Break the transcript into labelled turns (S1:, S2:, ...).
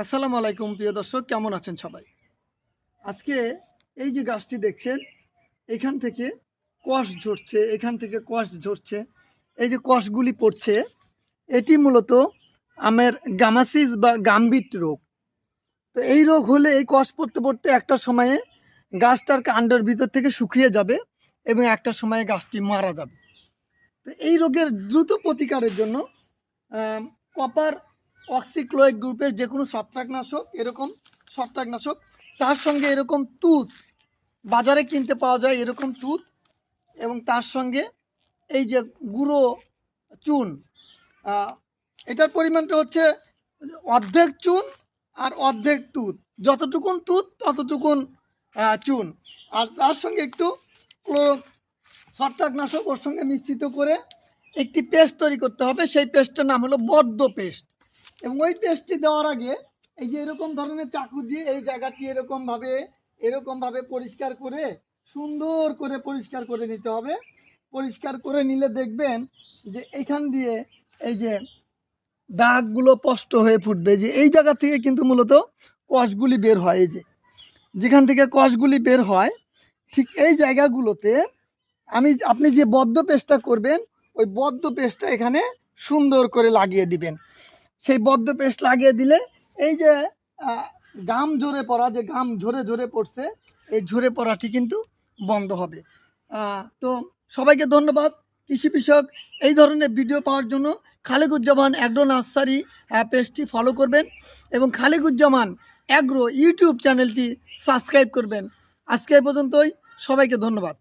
S1: আসসালামু আলাইকুম প্রিয় দর্শক, কেমন আছেন সবাই? আজকে এই যে গাছটি দেখছেন, এখান থেকে কষ ঝরছে, এখান থেকে কষ ঝরছে। এই যে কষগুলি পড়ছে, এটি মূলত আমের গামাসিস বা গাম্বিট রোগ। তো এই রোগ হলে এই কষ পড়তে পড়তে একটা সময়ে গাছটার কাণ্ডের ভিতর থেকে শুকিয়ে যাবে এবং একটা সময়ে গাছটি মারা যাবে। তো এই রোগের দ্রুত প্রতিকারের জন্য কপার অক্সিক্লোরাইড গ্রুপের যে কোনো ছত্রাকনাশক, এরকম ছত্রাকনাশক, তার সঙ্গে এরকম তুঁত বাজারে কিনতে পাওয়া যায়, এরকম তুঁত, এবং তার সঙ্গে এই যে গুঁড়ো চুন, এটার পরিমাণটা হচ্ছে অর্ধেক চুন আর অর্ধেক তুঁত, যতটুকুন তুঁত ততটুকুন চুন, আর তার সঙ্গে একটু ছত্রাকনাশক ওর সঙ্গে মিশ্রিত করে একটি পেস্ট তৈরি করতে হবে। সেই পেস্টের নাম হলো বদ্ধ পেস্ট। এবং ওই পেস্টটি দেওয়ার আগে এই যে এরকম ধরনের চাকু দিয়ে এই জায়গাটি এরকমভাবে পরিষ্কার করে, সুন্দর করে পরিষ্কার করে নিতে হবে। পরিষ্কার করে নিলে দেখবেন যে এইখান দিয়ে এই যে দাগগুলো স্পষ্ট হয়ে ফুটবে, যে এই জায়গা থেকে কিন্তু মূলত কষগুলি বের হয়। এই যে যেখান থেকে কষগুলি বের হয়, ঠিক এই জায়গাগুলোতে আপনি যে বদ্ধ পেস্টটা করবেন, ওই বদ্ধ পেস্টটা এখানে সুন্দর করে লাগিয়ে দিবেন। সেই বদ্ধ পেস্ট লাগিয়ে দিলে এই যে গাম ঝরে পড়া, যে গাম ঝরে ঝরে পড়ছে, এই ঝরে পড়াটি কিন্তু বন্ধ হবে। তো সবাইকে ধন্যবাদ। কৃষি বিষয়ক এই ধরনের ভিডিও পাওয়ার জন্য খালেকুজ্জামান অ্যাগ্রো নার্সারি পেজটি ফলো করবেন এবং খালেকুজ্জামান অ্যাগ্রো ইউটিউব চ্যানেলটি সাবস্ক্রাইব করবেন। আজকে এই পর্যন্তই, সবাইকে ধন্যবাদ।